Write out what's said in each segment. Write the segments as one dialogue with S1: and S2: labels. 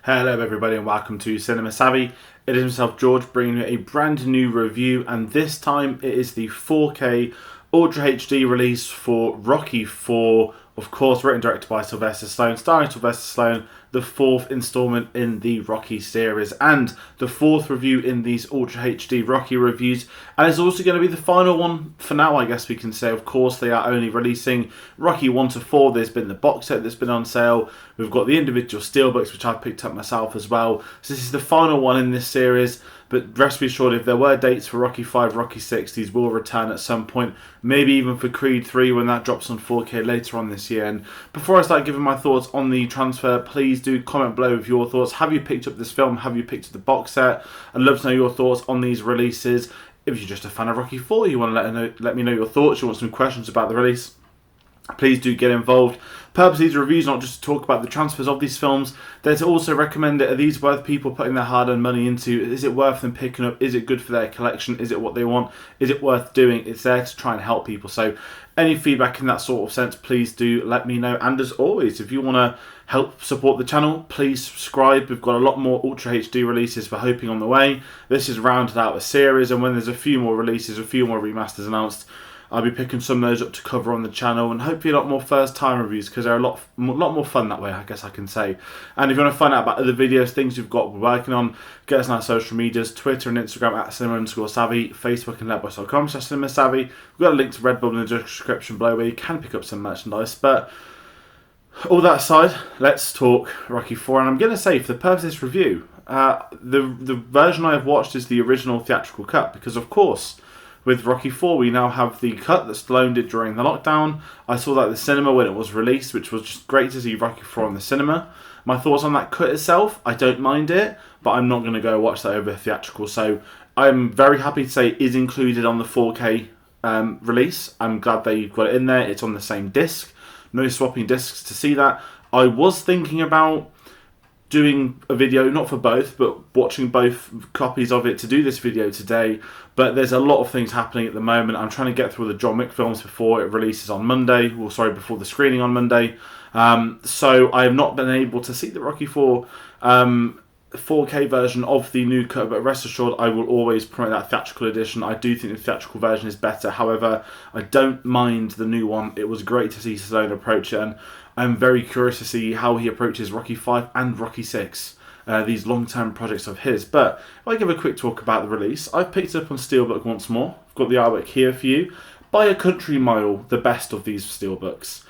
S1: Hello everybody and welcome to Cinema Savvy. It is myself George bringing you a brand new review, and this time it is the 4K Ultra HD release for Rocky 4, of course written and directed by Sylvester Stallone, starring Sylvester Stallone, the fourth installment in the Rocky series and the fourth review in these Ultra HD Rocky reviews, and it's also going to be the final one for now, I guess we can say. Of course they are only releasing Rocky 1 to 4, there's been the box set that's been on sale, we've got the individual steelbooks which I've picked up myself as well, so this is the final one in this series. But rest be assured, if there were dates for Rocky 5, Rocky 6, these will return at some point. Maybe even for Creed 3 when that drops on 4K later on this year. And before I start giving my thoughts on the transfer, please do comment below with your thoughts. Have you picked up this film? Have you picked up the box set? I'd love to know your thoughts on these releases. If you're just a fan of Rocky 4, you want to let me know your thoughts, you want some questions about the release, please do get involved. Purpose of these reviews not just to talk about the transfers of these films, they're to also recommend it. Are these worth people putting their hard-earned money into? Is it worth them picking up? Is it good for their collection? Is it what they want? Is it worth doing? It's there to try and help people. So any feedback in that sort of sense, please do let me know. And as always, if you want to help support the channel, please subscribe. We've got a lot more Ultra HD releases we're hoping on the way. This is rounded out a series, and when there's a few more releases, a few more remasters announced, I'll be picking some of those up to cover on the channel, and hopefully a lot more first time reviews because they're a lot more fun that way, I guess I can say. And if you want to find out about other videos, things we've got we're working on, get us on our social medias, Twitter and Instagram at cinema_savvy, Facebook and letterboxd.com/cinemasavvy. We've got a link to Redbubble in the description below where you can pick up some merchandise. But all that aside, let's talk Rocky 4. And I'm going to say, for the purpose of this review, the version I have watched is the original theatrical cut, because of course, with Rocky 4, we now have the cut that Stallone did during the lockdown. I saw that at the cinema when it was released, which was just great to see Rocky 4 in the cinema. My thoughts on that cut itself, I don't mind it, but I'm not going to go watch that over theatrical. So I'm very happy to say it is included on the 4K release. I'm glad they got it in there. It's on the same disc. No swapping discs to see that. I was thinking about doing a video, not for both, but watching both copies of it to do this video today, but there's a lot of things happening at the moment. I'm trying to get through the John Wick films before it releases on Monday, well sorry, before the screening on Monday, so I have not been able to see the Rocky 4 4K version of the new cut, but rest assured I will always promote that theatrical edition. I do think the theatrical version is better, however, I don't mind the new one. It was great to see Stallone approach it, and I'm very curious to see how he approaches Rocky 5 and Rocky 6, these long-term projects of his. But if I give a quick talk about the release, I've picked it up on Steelbook once more. I've got the artwork here for you. By a country mile, the best of these Steelbooks.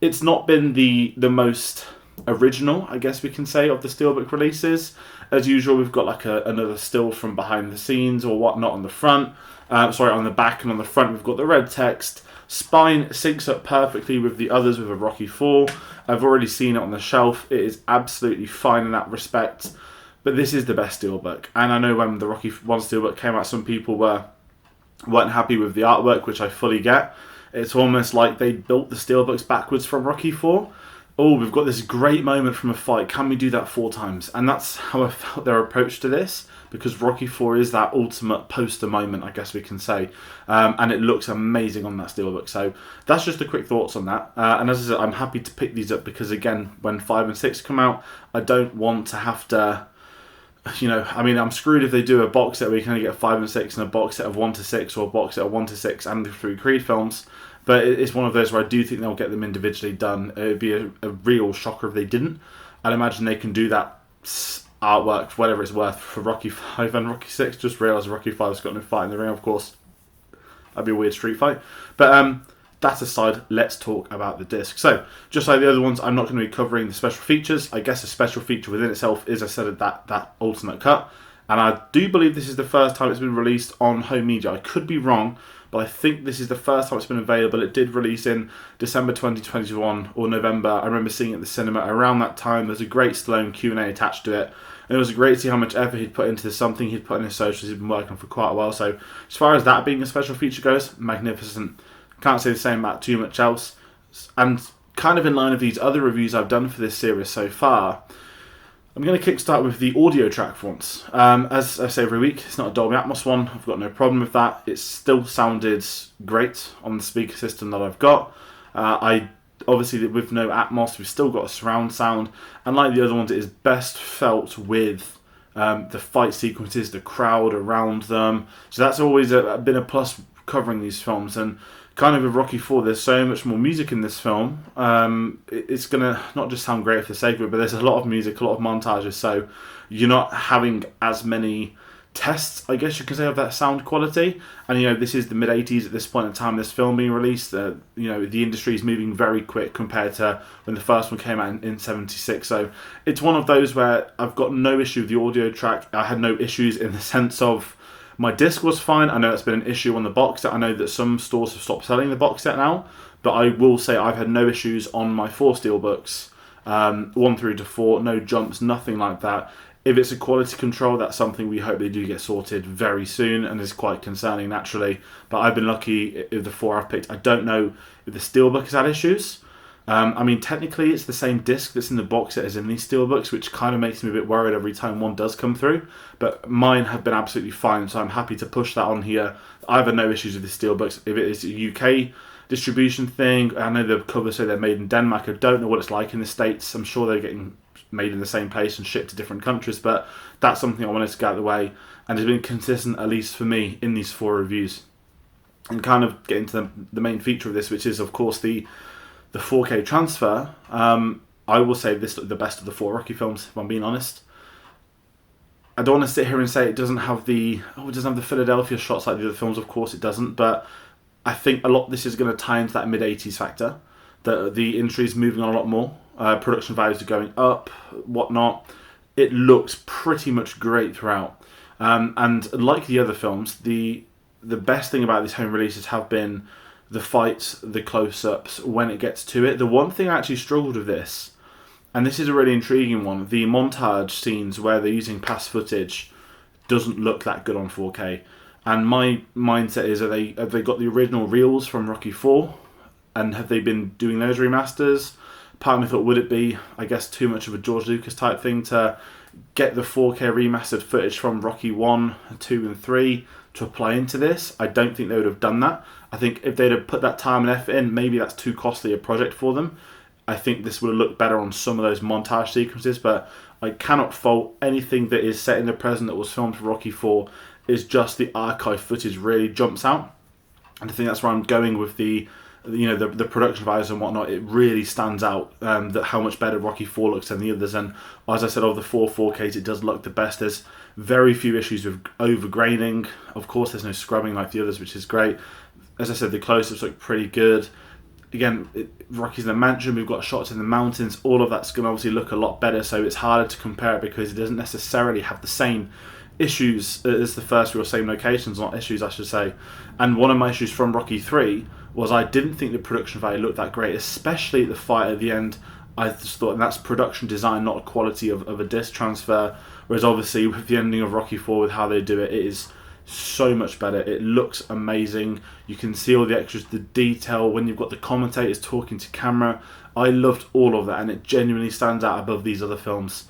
S1: It's not been the most original, I guess we can say, of the Steelbook releases. As usual, we've got like another still from behind the scenes or whatnot on the front. On the back, and on the front we've got the red text. Spine syncs up perfectly with the others with a Rocky 4. I've already seen it on the shelf. It is absolutely fine in that respect. But this is the best Steelbook. And I know when the Rocky 1 Steelbook came out, some people weren't happy with the artwork, which I fully get. It's almost like they built the Steelbooks backwards from Rocky 4. Oh, we've got this great moment from a fight. Can we do that 4 times? And that's how I felt their approach to this, because Rocky 4 is that ultimate poster moment, I guess we can say. And it looks amazing on that Steelbook. So that's just the quick thoughts on that. And as I said, I'm happy to pick these up because, again, when 5 and 6 come out, I don't want to have to, I mean, I'm screwed if they do a box set where you can only get 5 and 6 and a box set of 1 to 6 or a box set of 1 to 6 and the 3 Creed films. But it's one of those where I do think they'll get them individually done. It would be a real shocker if they didn't. I'd imagine they can do that artwork, whatever it's worth, for Rocky 5 and Rocky 6. Just realised Rocky 5's got no fight in the ring, of course. That'd be a weird street fight. But that aside, let's talk about the disc. So, just like the other ones, I'm not going to be covering the special features. I guess a special feature within itself is, I said, that ultimate cut. And I do believe this is the first time it's been released on home media. I could be wrong, but I think this is the first time it's been available. It did release in December 2021 or November. I remember seeing it at the cinema around that time. There's a great Stallone Q&A attached to it. And it was great to see how much effort he'd put into this, something he'd put in his socials. He'd been working on for quite a while. So as far as that being a special feature goes, magnificent. Can't say the same about too much else. And kind of in line with these other reviews I've done for this series so far, I'm going to kickstart with the audio track for once. As I say every week, it's not a Dolby Atmos one. I've got no problem with that. It still sounded great on the speaker system that I've got. I obviously with no Atmos, we've still got a surround sound, and like the other ones, it is best felt with the fight sequences, the crowd around them. So that's always been a plus covering these films. And kind of with Rocky 4, there's so much more music in this film. It's going to not just sound great for the sake of it, but there's a lot of music, a lot of montages, so you're not having as many tests, I guess you could say, of that sound quality. And this is the mid 80s at this point in time, this film being released. The industry is moving very quick compared to when the first one came out in 76. So it's one of those where I've got no issue with the audio track. I had no issues in the sense of my disc was fine. I know that's been an issue on the box set. I know that some stores have stopped selling the box set now, but I will say I've had no issues on my 4 steelbooks, 1 through to 4, no jumps, nothing like that. If it's a quality control, that's something we hope they do get sorted very soon, and is quite concerning naturally. But I've been lucky with the 4 I've picked. I don't know if the steelbook has had issues. I mean, technically it's the same disc that's in the box set as in these steelbooks, which kind of makes me a bit worried every time one does come through. But mine have been absolutely fine, so I'm happy to push that on here. I've had no issues with the steelbooks. If it is a UK distribution thing, I know the covers say they're made in Denmark. I don't know what it's like in the States. I'm sure they're getting made in the same place and shipped to different countries, but that's something I wanted to get out of the way, and it's been consistent, at least for me, in these 4 reviews. And kind of get into the main feature of this, which is of course the 4K transfer. I will say this is the best of the 4 Rocky films, if I'm being honest. I don't want to sit here and say it doesn't have the Philadelphia shots like the other films. Of course it doesn't, but I think a lot of this is going to tie into that mid-80s factor, that the industry is moving on a lot more. Production values are going up, whatnot. It looks pretty much great throughout. And like the other films, the best thing about these home releases have been the fights, the close-ups, when it gets to it. The one thing I actually struggled with this, and this is a really intriguing one, the montage scenes where they're using past footage doesn't look that good on 4K. And my mindset is, have they got the original reels from Rocky 4? And have they been doing those remasters? Part of me thought, would it be, I guess, too much of a George Lucas type thing to get the 4K remastered footage from Rocky 1, 2 and 3 to apply into this? I don't think they would have done that. I think if they'd have put that time and effort in, maybe that's too costly a project for them. I think this would have looked better on some of those montage sequences, but I cannot fault anything that is set in the present that was filmed for Rocky 4. Is just the archive footage really jumps out. And I think that's where I'm going with the production values and whatnot. It really stands out that how much better Rocky 4 looks than the others. And as I said, of the 4Ks, it does look the best. There's very few issues with overgraining. Of course, there's no scrubbing like the others, which is great. As I said, the close-ups look pretty good. Again, Rocky's in the mansion, we've got shots in the mountains. All of that's going to obviously look a lot better, so it's harder to compare it because it doesn't necessarily have the same issues as the first or same locations, not issues I should say. And one of my issues from Rocky 3 was I didn't think the production value looked that great, especially at the fight at the end. I just thought, and that's production design, not quality of a disc transfer. Whereas obviously with the ending of Rocky 4, with how they do it, it is so much better. It looks amazing. You can see all the extras, the detail, when you've got the commentators talking to camera. I loved all of that, and it genuinely stands out above these other films.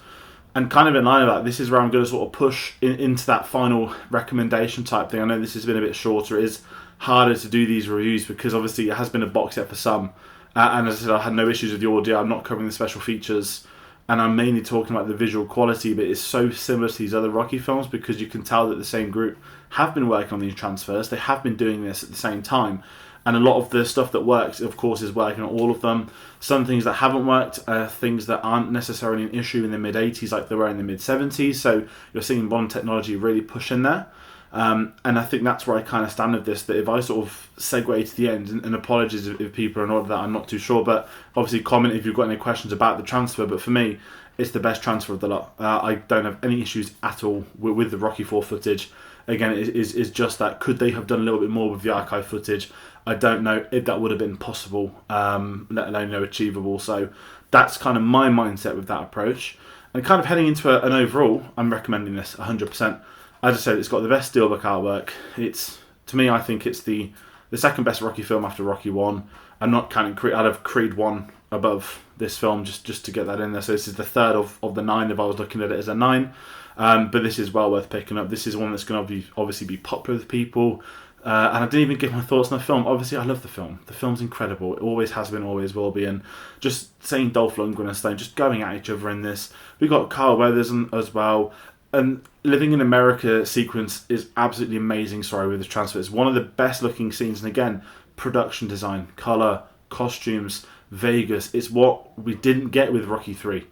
S1: And kind of in line with that, this is where I'm going to sort of push into that final recommendation type thing. I know this has been a bit shorter. It is harder to do these reviews because obviously it has been a box set for some. And as I said, I had no issues with the audio. I'm not covering the special features. And I'm mainly talking about the visual quality, but it's so similar to these other Rocky films because you can tell that the same group have been working on these transfers. They have been doing this at the same time. And a lot of the stuff that works, of course, is working on all of them. Some things that haven't worked are things that aren't necessarily an issue in the mid-80s like they were in the mid-70s. So you're seeing modern technology really push in there. And I think that's where I kind of stand with this, that if I sort of segue to the end, and apologies if people are not that, I'm not too sure, but obviously comment if you've got any questions about the transfer. But for me, it's the best transfer of the lot. I don't have any issues at all with the Rocky 4 footage. Again, it is just that, could they have done a little bit more with the archive footage? I don't know if that would have been possible, let alone achievable. So that's kind of my mindset with that approach. And kind of heading into an overall, I'm recommending this 100%. As I said, it's got the best steelbook artwork. It's, to me, I think it's the second best Rocky film after Rocky 1. I'm not counting Creed. I'd have Creed 1 above this film just to get that in there. So this is the third of the 9 if I was looking at it as a 9. But this is well worth picking up. This is one that's going to obviously be popular with people. And I didn't even give my thoughts on the film. Obviously, I love the film. The film's incredible. It always has been, always will be. And just seeing Dolph Lundgren and Stone just going at each other in this. We got Carl Weathers as well. And Living in America sequence is absolutely amazing, with the transfer. It's one of the best looking scenes. And again, production design, colour, costumes, Vegas. It's what we didn't get with Rocky 3.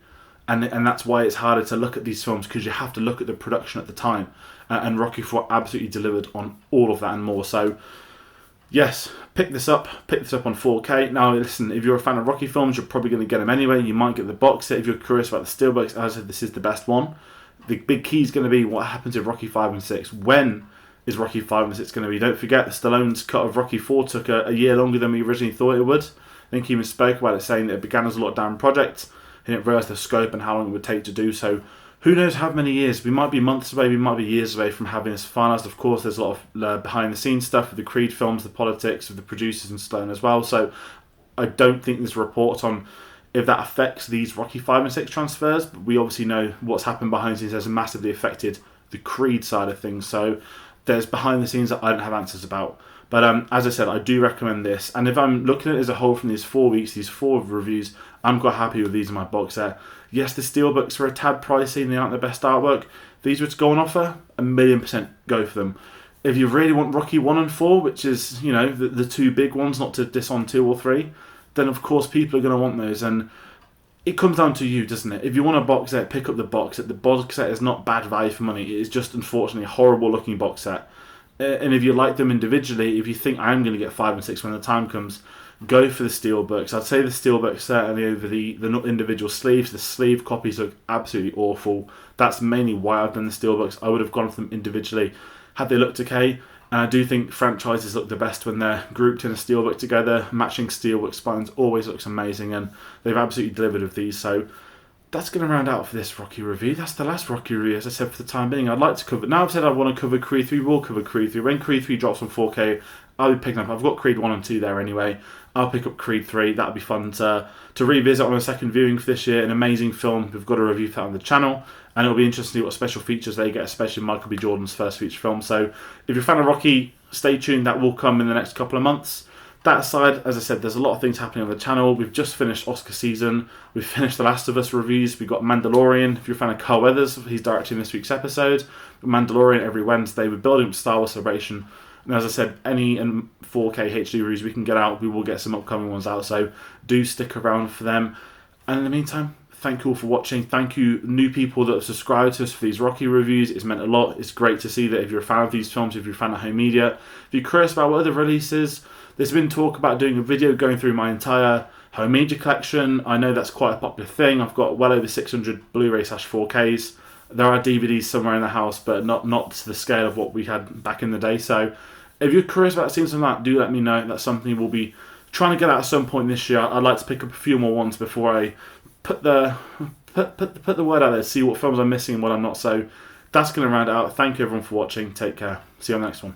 S1: And that's why it's harder to look at these films, because you have to look at the production at the time. And Rocky 4 absolutely delivered on all of that and more. So, yes, pick this up on 4K. Now, listen, if you're a fan of Rocky films, you're probably going to get them anyway. You might get the box set if you're curious about the steelbooks. As I said, this is the best one. The big key is going to be what happens in Rocky 5 and 6. When is Rocky 5 and 6 going to be? Don't forget, the Stallone's cut of Rocky 4 took a year longer than we originally thought it would. I think he even spoke about it, saying that it began as a lockdown project. He didn't realise the scope and how long it would take to do so. Who knows how many years? We might be months away, we might be years away from having this finalised. Of course, there's a lot of behind-the-scenes stuff with the Creed films, the politics of the producers and Stallone as well. So I don't think there's reports on if that affects these Rocky 5 and 6 transfers. But we obviously know what's happened behind the scenes has massively affected the Creed side of things. So there's behind the scenes that I don't have answers about. But as I said, I do recommend this. And if I'm looking at it as a whole from these 4 weeks, these 4 reviews, I'm quite happy with these in my box set. Yes, the steelbooks are a tad pricey and they aren't the best artwork. If these were to go on offer, 1,000,000% go for them. If you really want Rocky 1 and 4, which is, the 2 big ones, not to diss on 2 or 3, then of course people are going to want those. And it comes down to you, doesn't it? If you want a box set, pick up the box set. The box set is not bad value for money. It is just, unfortunately, a horrible looking box set. And if you like them individually, if you think I'm going to get 5 and 6 when the time comes, go for the steelbooks. I'd say the steelbooks certainly over the individual sleeves. The sleeve copies look absolutely awful. That's mainly why I've done the steelbooks. I would have gone for them individually had they looked okay. And I do think franchises look the best when they're grouped in a steelbook together. Matching steelbook spines always looks amazing, and they've absolutely delivered with these. So that's going to round out for this Rocky review. That's the last Rocky review, as I said, for the time being. I'd like to cover... Now I've said I want to cover Creed 3, we'll cover Creed 3. When Creed 3 drops on 4K, I'll be picking up... I've got Creed 1 and 2 there anyway. I'll pick up Creed 3. That'll be fun to revisit on a second viewing for this year. An amazing film. We've got a review for that on the channel. And it'll be interesting to see what special features they get, especially Michael B. Jordan's first feature film. So if you're a fan of Rocky, stay tuned. That will come in the next couple of months. That aside, as I said, there's a lot of things happening on the channel. We've just finished Oscar season. We've finished The Last of Us reviews. We've got Mandalorian. If you're a fan of Carl Weathers, he's directing this week's episode. Mandalorian every Wednesday. We're building up Star Wars Celebration. And as I said, any 4K HD reviews we can get out, we will get some upcoming ones out. So do stick around for them. And in the meantime, thank you all for watching. Thank you, new people that have subscribed to us for these Rocky reviews. It's meant a lot. It's great to see that if you're a fan of these films, if you're a fan of home media, if you're curious about what other releases, there's been talk about doing a video going through my entire home media collection. I know that's quite a popular thing. I've got well over 600 Blu-ray/4Ks. There are DVDs somewhere in the house, but not to the scale of what we had back in the day. So if you're curious about seeing some of that, do let me know. That's something we'll be trying to get out at some point this year. I'd like to pick up a few more ones before I put the word out there, see what films I'm missing and what I'm not. So that's going to round it out. Thank you everyone for watching. Take care. See you on the next one.